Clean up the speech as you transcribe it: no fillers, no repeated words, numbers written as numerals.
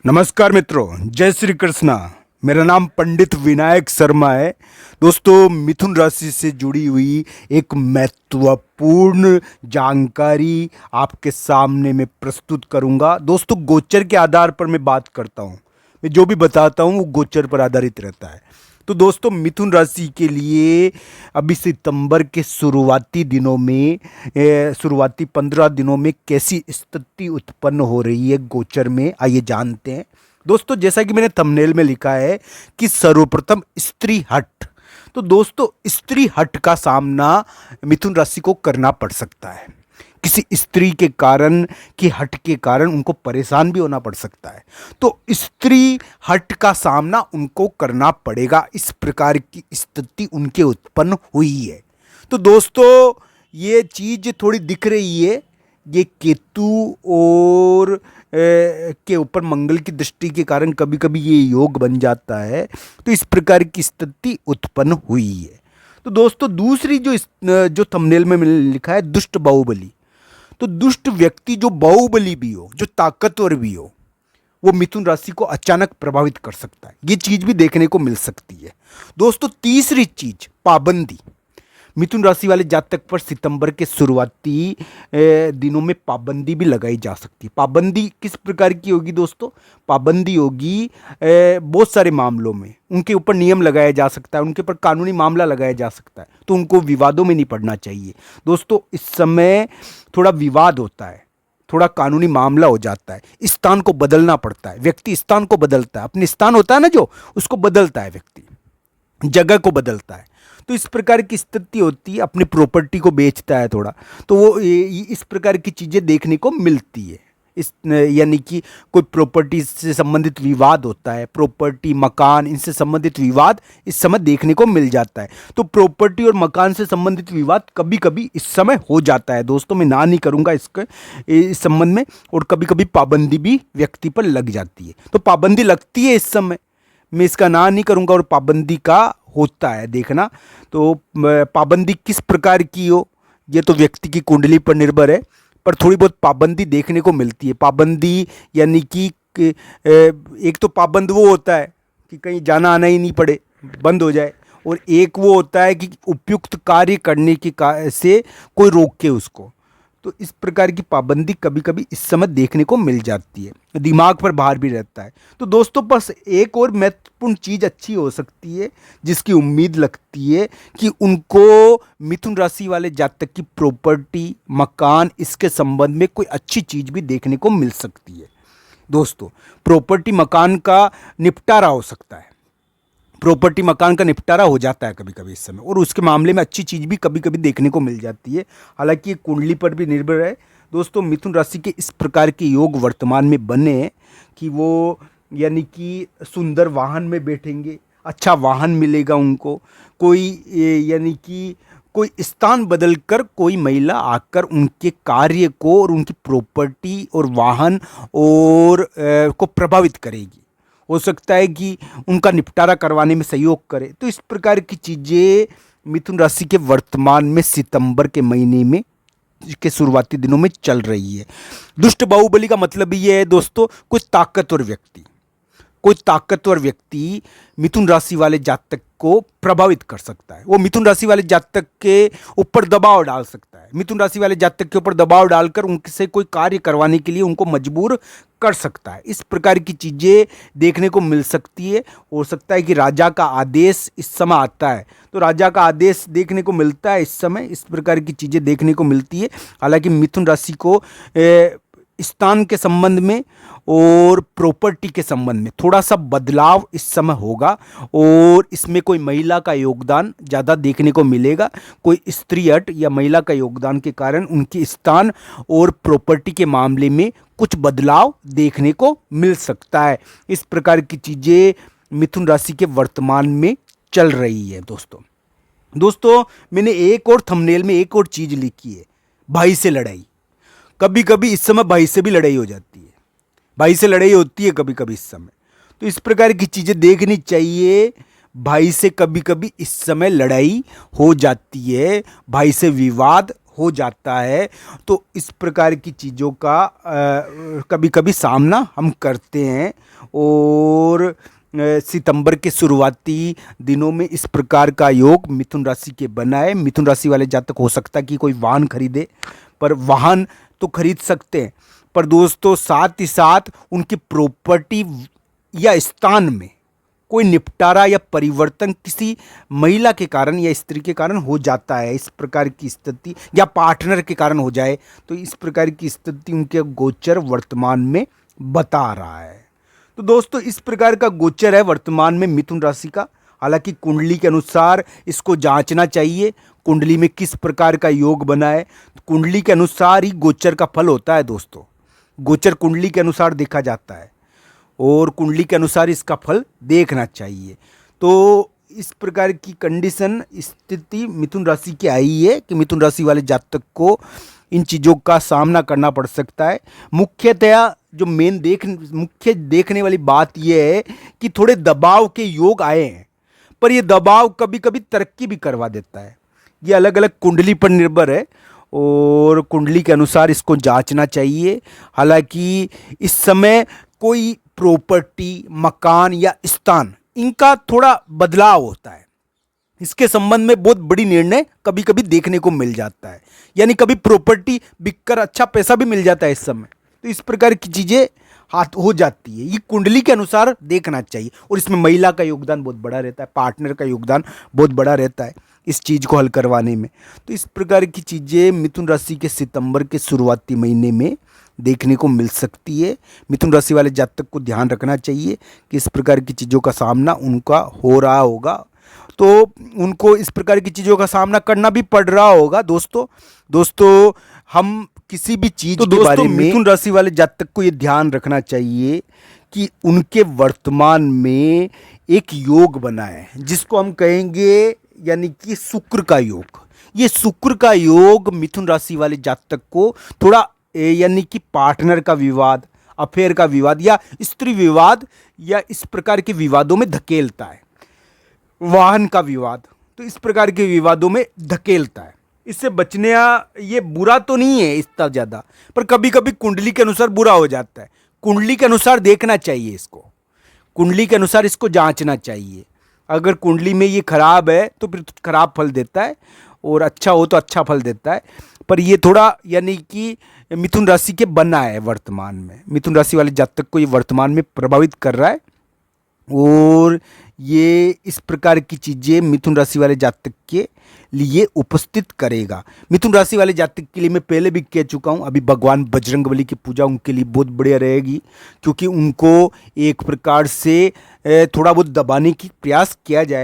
नमस्कार मित्रों, जय श्री कृष्णा। मेरा नाम पंडित विनायक शर्मा है। दोस्तों, मिथुन राशि से जुड़ी हुई एक महत्वपूर्ण जानकारी आपके सामने मैं प्रस्तुत करूंगा। दोस्तों, गोचर के आधार पर मैं बात करता हूं। मैं जो भी बताता हूं वो गोचर पर आधारित रहता है। तो दोस्तों, मिथुन राशि के लिए अभी सितंबर के शुरुआती दिनों में शुरुआती 15 दिनों में कैसी स्थिति उत्पन्न हो रही है गोचर में, आइए जानते हैं। दोस्तों, जैसा कि मैंने थंबनेल में लिखा है कि सर्वप्रथम स्त्री हट। तो दोस्तों, स्त्री हट का सामना मिथुन राशि को करना पड़ सकता है। किसी स्त्री के कारण की हट के कारण उनको परेशान भी होना पड़ सकता है। तो स्त्री हट का सामना उनको करना पड़ेगा। इस प्रकार की स्थिति उनके उत्पन्न हुई है। तो दोस्तों, ये चीज थोड़ी दिख रही है। ये केतु और के ऊपर मंगल की दृष्टि के कारण कभी कभी ये योग बन जाता है। तो इस प्रकार की स्थिति उत्पन्न हुई है। तो दोस्तों, दूसरी जो थंबनेल में मैंने लिखा है दुष्ट बाहुबली। तो दुष्ट व्यक्ति जो बाहुबली भी हो, जो ताकतवर भी हो, वो मिथुन राशि को अचानक प्रभावित कर सकता है। ये चीज भी देखने को मिल सकती है। दोस्तों, तीसरी चीज पाबंदी। मिथुन राशि वाले जातक पर सितंबर के शुरुआती दिनों में पाबंदी भी लगाई जा सकती है। पाबंदी किस प्रकार की होगी दोस्तों? पाबंदी होगी बहुत सारे मामलों में उनके ऊपर नियम लगाया जा सकता है, उनके ऊपर कानूनी मामला लगाया जा सकता है। तो उनको विवादों में नहीं पड़ना चाहिए। दोस्तों, इस समय थोड़ा विवाद होता है, थोड़ा कानूनी मामला हो जाता है, स्थान को बदलना पड़ता है। व्यक्ति स्थान को बदलता है, अपने स्थान होता है ना जो, उसको बदलता है, व्यक्ति जगह को बदलता है। तो इस प्रकार की स्थिति होती है, अपनी प्रॉपर्टी को बेचता है थोड़ा। तो वो इस प्रकार की चीज़ें देखने को मिलती है। इस यानी कि कोई प्रॉपर्टी से संबंधित विवाद होता है, प्रॉपर्टी मकान इनसे संबंधित विवाद इस समय देखने को मिल जाता है। तो प्रॉपर्टी और मकान से संबंधित विवाद कभी कभी इस समय हो जाता है। दोस्तों, मैं ना नहीं करूँगा इसके इस संबंध में। और कभी कभी पाबंदी भी व्यक्ति पर लग जाती है। तो पाबंदी लगती है इस समय, मैं इसका ना नहीं करूँगा। और पाबंदी का होता है देखना। तो पाबंदी किस प्रकार की हो, ये तो व्यक्ति की कुंडली पर निर्भर है, पर थोड़ी बहुत पाबंदी देखने को मिलती है। पाबंदी यानी कि एक तो पाबंद वो होता है कि कहीं जाना आना ही नहीं पड़े, बंद हो जाए। और एक वो होता है कि उपयुक्त कार्य करने की से कोई रोके उसको। तो इस प्रकार की पाबंदी कभी कभी इस समय देखने को मिल जाती है। दिमाग पर भार भी रहता है। तो दोस्तों, बस एक और महत्वपूर्ण चीज़ अच्छी हो सकती है जिसकी उम्मीद लगती है कि उनको मिथुन राशि वाले जातक की प्रॉपर्टी मकान इसके संबंध में कोई अच्छी चीज़ भी देखने को मिल सकती है। दोस्तों, प्रॉपर्टी मकान का निपटारा हो सकता है। प्रॉपर्टी मकान का निपटारा हो जाता है कभी कभी इस समय, और उसके मामले में अच्छी चीज़ भी कभी कभी देखने को मिल जाती है। हालांकि ये कुंडली पर भी निर्भर है। दोस्तों, मिथुन राशि के इस प्रकार के योग वर्तमान में बने कि वो यानी कि सुंदर वाहन में बैठेंगे, अच्छा वाहन मिलेगा उनको। कोई यानी कि कोई स्थान बदलकर कोई महिला आकर उनके कार्य को और उनकी प्रॉपर्टी और वाहन और को प्रभावित करेगी। हो सकता है कि उनका निपटारा करवाने में सहयोग करे। तो इस प्रकार की चीज़ें मिथुन राशि के वर्तमान में सितंबर के महीने में के शुरुआती दिनों में चल रही है। दुष्ट बाहुबली का मतलब ये है दोस्तों, कोई ताकतवर व्यक्ति मिथुन राशि वाले जातक को प्रभावित कर सकता है। वो मिथुन राशि वाले जातक के ऊपर दबाव डाल सकता है। मिथुन राशि वाले जातक के ऊपर दबाव डालकर उनसे कोई कार्य करवाने के लिए उनको मजबूर कर सकता है। इस प्रकार की चीज़ें देखने को मिल सकती है। हो सकता है कि राजा का आदेश इस समय आता है, तो राजा का आदेश देखने को मिलता है इस समय। इस प्रकार की चीज़ें देखने को मिलती है। हालांकि मिथुन राशि को स्थान के संबंध में और प्रॉपर्टी के संबंध में थोड़ा सा बदलाव इस समय होगा, और इसमें कोई महिला का योगदान ज़्यादा देखने को मिलेगा। कोई स्त्री हट या महिला का योगदान के कारण उनके स्थान और प्रॉपर्टी के मामले में कुछ बदलाव देखने को मिल सकता है। इस प्रकार की चीज़ें मिथुन राशि के वर्तमान में चल रही है। दोस्तों, मैंने एक और थंबनेल में एक और चीज़ लिखी है, भाई से लड़ाई। कभी कभी इस समय भाई से भी लड़ाई हो जाती है, भाई से लड़ाई होती है कभी कभी इस समय। तो इस प्रकार की चीज़ें देखनी चाहिए। भाई से कभी कभी इस समय लड़ाई हो जाती है, भाई से विवाद हो जाता है, तो इस प्रकार की चीज़ों का कभी कभी सामना हम करते हैं। और सितंबर के शुरुआती दिनों में इस प्रकार का योग मिथुन राशि के बना है। मिथुन राशि वाले जातक हो सकता है कि कोई वाहन खरीदे, पर वाहन तो खरीद सकते हैं, पर दोस्तों साथ ही साथ उनकी प्रॉपर्टी या स्थान में कोई निपटारा या परिवर्तन किसी महिला के कारण या स्त्री के कारण हो जाता है। इस प्रकार की स्थिति या पार्टनर के कारण हो जाए, तो इस प्रकार की स्थिति उनके गोचर वर्तमान में बता रहा है। तो दोस्तों इस प्रकार का गोचर है वर्तमान में मिथुन राशि का। हालांकि कुंडली के अनुसार इसको जांचना चाहिए, कुंडली में किस प्रकार का योग बना है। तो कुंडली के अनुसार ही गोचर का फल होता है दोस्तों, गोचर कुंडली के अनुसार देखा जाता है और कुंडली के अनुसार इसका फल देखना चाहिए। तो इस प्रकार की कंडीशन स्थिति मिथुन राशि की आई है कि मिथुन राशि वाले जातक को इन चीज़ों का सामना करना पड़ सकता है। मुख्यतया जो मुख्य देखने वाली बात यह है कि थोड़े दबाव के योग आए हैं, पर ये दबाव कभी कभी तरक्की भी करवा देता है। ये अलग अलग कुंडली पर निर्भर है और कुंडली के अनुसार इसको जांचना चाहिए। हालांकि इस समय कोई प्रॉपर्टी, मकान या स्थान, इनका थोड़ा बदलाव होता है। इसके संबंध में बहुत बड़ी निर्णय कभी कभी देखने को मिल जाता है, यानी कभी प्रॉपर्टी बिककर अच्छा पैसा भी मिल जाता है इस समय। तो इस प्रकार की चीज़ें हाथ हो जाती है, ये कुंडली के अनुसार देखना चाहिए। और इसमें महिला का योगदान बहुत बड़ा रहता है, पार्टनर का योगदान बहुत बड़ा रहता है इस चीज़ को हल करवाने में। तो इस प्रकार की चीज़ें मिथुन राशि के सितंबर के शुरुआती महीने में देखने को मिल सकती है। मिथुन राशि वाले जातक को ध्यान रखना चाहिए कि इस प्रकार की चीज़ों का सामना उनका हो रहा होगा, तो उनको इस प्रकार की चीज़ों का सामना करना भी पड़ रहा होगा। दोस्तों हम किसी भी चीज़ के बारे में मिथुन राशि वाले जातक को ये ध्यान रखना चाहिए कि उनके वर्तमान में एक योग बना है जिसको हम कहेंगे यानी कि शुक्र का योग। ये शुक्र का योग मिथुन राशि वाले जातक को थोड़ा यानी कि पार्टनर का विवाद, अफेयर का विवाद या स्त्री विवाद या इस प्रकार के विवादों में धकेलता है, वाहन का विवाद, तो इस प्रकार के विवादों में धकेलता है। इससे बचने ये बुरा तो नहीं है इतना ज़्यादा, पर कभी कभी कुंडली के अनुसार बुरा हो जाता है। कुंडली के अनुसार देखना चाहिए इसको, कुंडली के अनुसार इसको जांचना चाहिए। अगर कुंडली में ये खराब है तो फिर खराब फल देता है, और अच्छा हो तो अच्छा फल देता है। पर ये थोड़ा यानी कि मिथुन राशि के बना है वर्तमान में, मिथुन राशि वाले जातक को ये वर्तमान में प्रभावित कर रहा है। और ये इस प्रकार की चीज़ें मिथुन राशि वाले जातक के लिए उपस्थित करेगा। मिथुन राशि वाले जातक के लिए मैं पहले भी कह चुका हूँ, अभी भगवान बजरंगबली की पूजा उनके लिए बहुत बढ़िया रहेगी, क्योंकि उनको एक प्रकार से थोड़ा बहुत दबाने की प्रयास किया जाए।